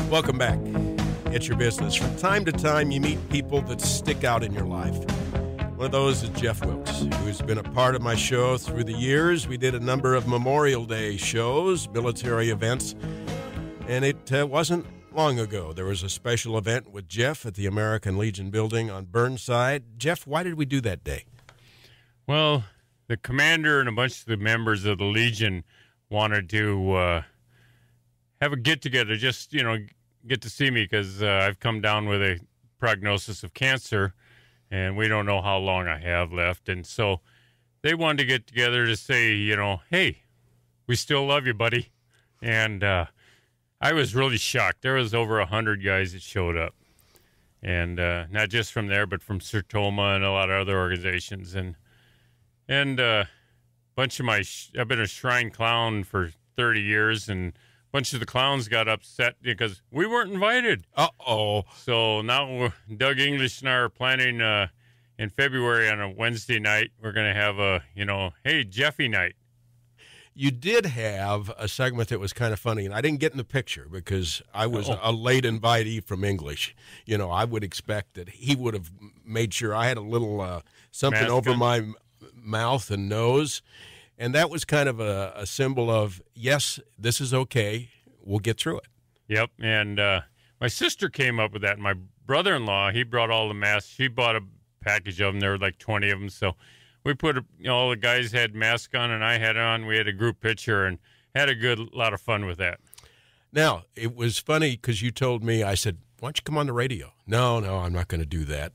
Welcome back. It's Your Business. From time to time, you meet people that stick out in your life. One of those is Jeff Wilkes, who's been a part of my show through the years. We did a number of Memorial Day shows, military events, and it wasn't long ago. There was a special event with Jeff at the American Legion building on Burnside. Jeff, why did we do that day? Well, the commander and a bunch of the members of the Legion wanted to have a get-together, just, get to see me because I've come down with a prognosis of cancer, and we don't know how long I have left. And so they wanted to get together to say, hey, we still love you, buddy. And I was really shocked. There was over 100 guys that showed up. And not just from there, but from Sertoma and a lot of other organizations. And bunch of I've been a shrine clown for 30 years, and a bunch of the clowns got upset because we weren't invited. Uh-oh. So now Doug English and I are planning in February on a Wednesday night, we're going to have a, hey, Jeffy night. You did have a segment that was kind of funny, and I didn't get in the picture because I was a late invitee from English. I would expect that he would have made sure I had a little something Mask over on my mouth and nose. And that was kind of a symbol of, yes, this is okay. We'll get through it. Yep. And my sister came up with that. My brother-in-law, he brought all the masks. She bought a package of them. There were like 20 of them. So we put, all the guys had masks on and I had on. We had a group picture and had a lot of fun with that. Now, it was funny because you told me, I said, why don't you come on the radio? No, I'm not going to do that.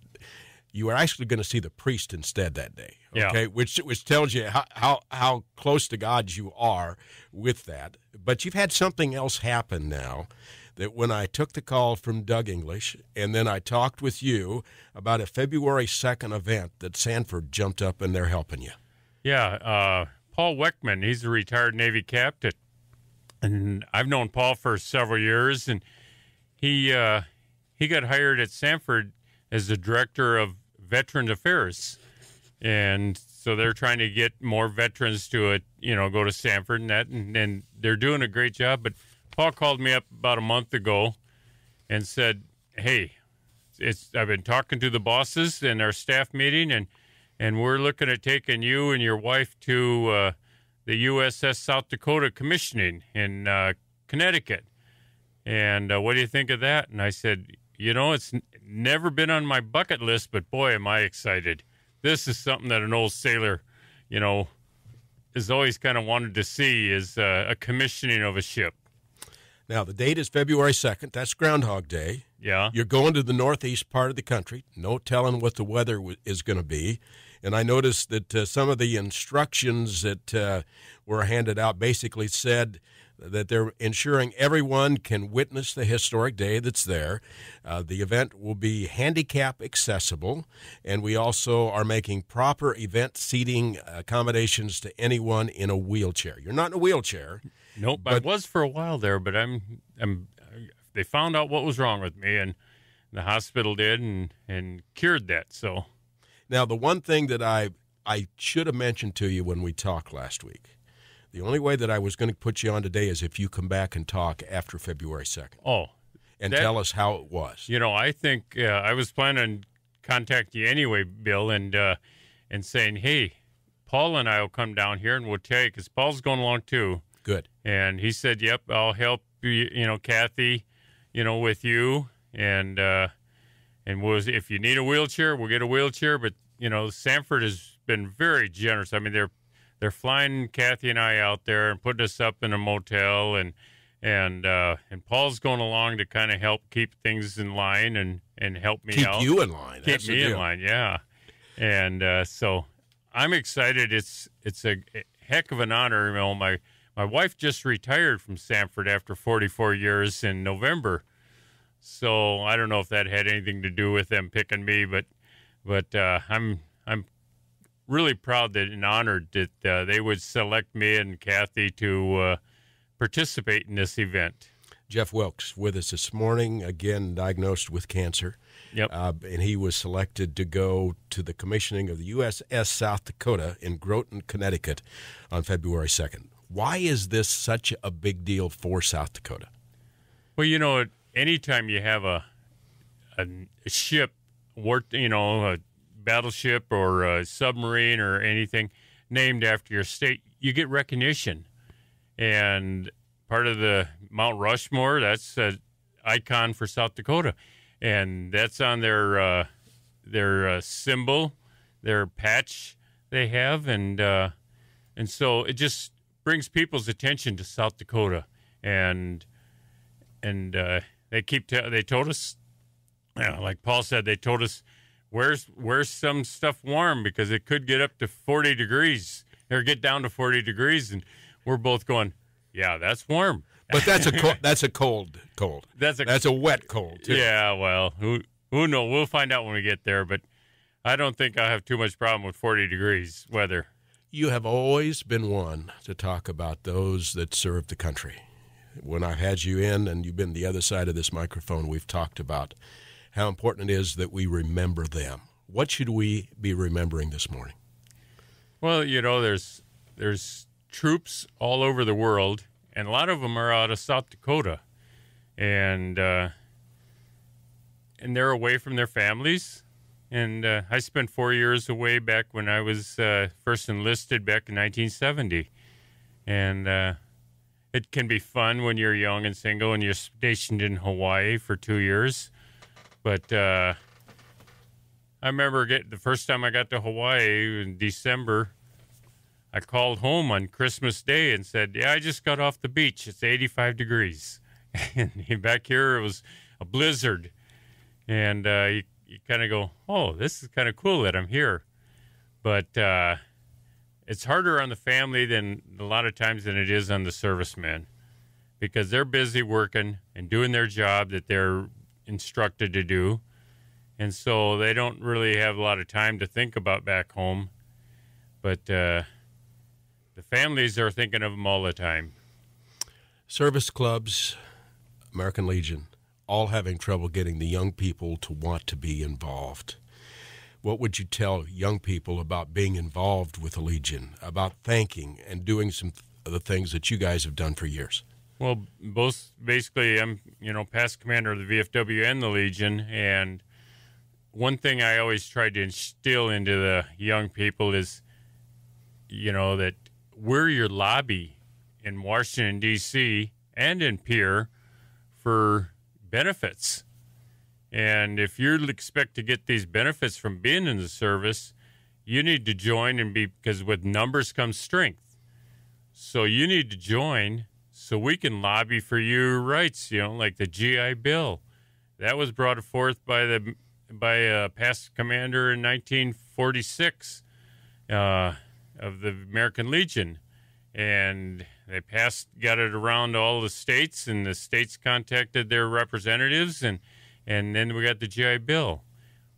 You were actually going to see the priest instead that day, okay? Yeah. Which tells you how close to God you are with that. But you've had something else happen now, that when I took the call from Doug English and then I talked with you about a February 2nd event that Sanford jumped up and they're helping you. Yeah, Paul Weckman, he's a retired Navy captain, and I've known Paul for several years, and he got hired at Sanford as the director of Veterans Affairs, and so they're trying to get more veterans to go to Sanford and that, and they're doing a great job. But Paul called me up about a month ago and said, "Hey, I've been talking to the bosses in our staff meeting, and we're looking at taking you and your wife to the USS South Dakota commissioning in Connecticut. And what do you think of that?" And I said, it's never been on my bucket list, but boy, am I excited. This is something that an old sailor, has always kind of wanted to see, is a commissioning of a ship. Now, the date is February 2nd. That's Groundhog Day. Yeah. You're going to the northeast part of the country. No telling what the weather is going to be. And I noticed that some of the instructions that were handed out basically said that they're ensuring everyone can witness the historic day that's there. The event will be handicap accessible, and we also are making proper event seating accommodations to anyone in a wheelchair. You're not in a wheelchair. Nope, I was for a while there, but they found out what was wrong with me, and the hospital did and cured that. So now, the one thing that I should have mentioned to you when we talked last week, the only way that I was going to put you on today is if you come back and talk after February 2nd. Oh. And tell us how it was. I think I was planning on contacting you anyway, Bill, and saying, hey, Paul and I will come down here and we'll tell you, because Paul's going along too. Good. And he said, yep, I'll help you, Kathy, with you. And if you need a wheelchair, we'll get a wheelchair. But, Sanford has been very generous. I mean, they're flying Kathy and I out there and putting us up in a motel, and Paul's going along to kind of help keep things in line and help me out. Keep you in line. Keep me in line, yeah. And so I'm excited. It's a heck of an honor. My wife just retired from Sanford after 44 years in November. So I don't know if that had anything to do with them picking me, but I'm really proud and honored that they would select me and Kathy to participate in this event. Jeff Wilkes with us this morning, again diagnosed with cancer. Yep. And he was selected to go to the commissioning of the USS South Dakota in Groton, Connecticut on February 2nd. Why is this such a big deal for South Dakota? Well, anytime you have a ship, a battleship or a submarine or anything named after your state, you get recognition. And part of the Mount Rushmore, that's an icon for South Dakota, and that's on their symbol, their patch they have, and so it just brings people's attention to South Dakota, and they told us, like Paul said, they told us where's some stuff warm, because it could get up to 40 degrees or get down to 40 degrees, and we're both going, yeah, that's warm. But that's a cold. That's a wet cold too. Yeah, well, who knows? We'll find out when we get there, but I don't think I'll have too much problem with 40 degrees weather. You have always been one to talk about those that serve the country. When I've had you in and you've been the other side of this microphone, we've talked about how important it is that we remember them. What should we be remembering this morning? Well, there's troops all over the world, and a lot of them are out of South Dakota, and they're away from their families. And I spent 4 years away back when I was first enlisted back in 1970. And it can be fun when you're young and single and you're stationed in Hawaii for 2 years. But I remember the first time I got to Hawaii in December, I called home on Christmas Day and said, yeah, I just got off the beach. It's 85 degrees. And back here it was a blizzard. And you kind of go, oh, this is kind of cool that I'm here. But it's harder on the family than a lot of times than it is on the servicemen, because they're busy working and doing their job that they're instructed to do. And so they don't really have a lot of time to think about back home. But the families are thinking of them all the time. Service clubs, American Legion, all having trouble getting the young people to want to be involved. What would you tell young people about being involved with the Legion, about thanking and doing some of the things that you guys have done for years? Well, basically, I'm, past commander of the VFW and the Legion, and one thing I always tried to instill into the young people is, that we're your lobby in Washington, D.C. and in Pierre for benefits. And if you expect to get these benefits from being in the service, you need to join because with numbers comes strength. So you need to join so we can lobby for your rights, like the GI Bill. That was brought forth by a past commander in 1946 of the American Legion. And they got it around all the states, and the states contacted their representatives, and then we got the GI Bill.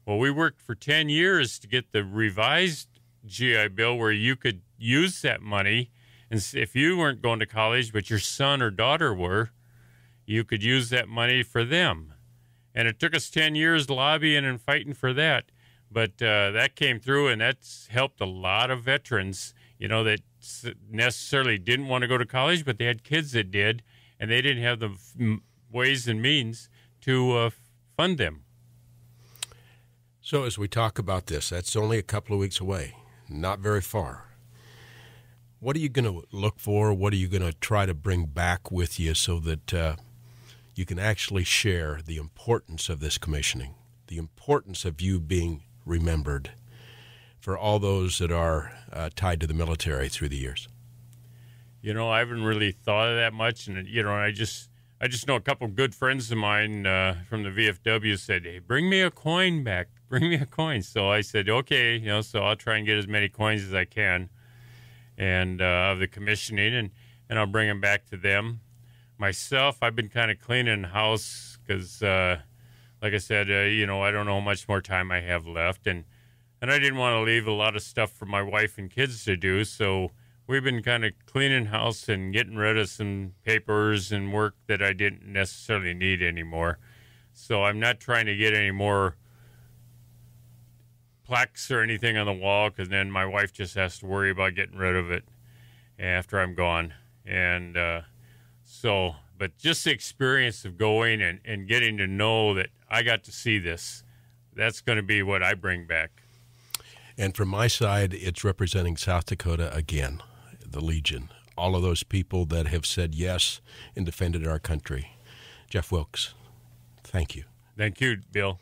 Well, we worked for 10 years to get the revised GI Bill where you could use that money. And if you weren't going to college, but your son or daughter were, you could use that money for them. And it took us 10 years lobbying and fighting for that. But that came through, and that's helped a lot of veterans, that necessarily didn't want to go to college, but they had kids that did, and they didn't have the ways and means to fund them. So as we talk about this, that's only a couple of weeks away, not very far. What are you going to look for? What are you going to try to bring back with you so that you can actually share the importance of this commissioning, the importance of you being remembered for all those that are tied to the military through the years? I haven't really thought of that much, and I just know a couple of good friends of mine from the VFW said, "Hey, bring me a coin back. Bring me a coin." So I said, "Okay, so I'll try and get as many coins as I can, and of the commissioning, and I'll bring them back to them." Myself, I've been kind of cleaning the house because, like I said, I don't know how much more time I have left, and I didn't want to leave a lot of stuff for my wife and kids to do, so we've been kind of cleaning house and getting rid of some papers and work that I didn't necessarily need anymore. So I'm not trying to get any more plaques or anything on the wall, because then my wife just has to worry about getting rid of it after I'm gone. And so but just the experience of going and getting to know that I got to see this, that's going to be what I bring back. And from my side, it's representing South Dakota again, the Legion, all of those people that have said yes and defended our country. Jeff Wilkes, thank you. Thank you, Bill.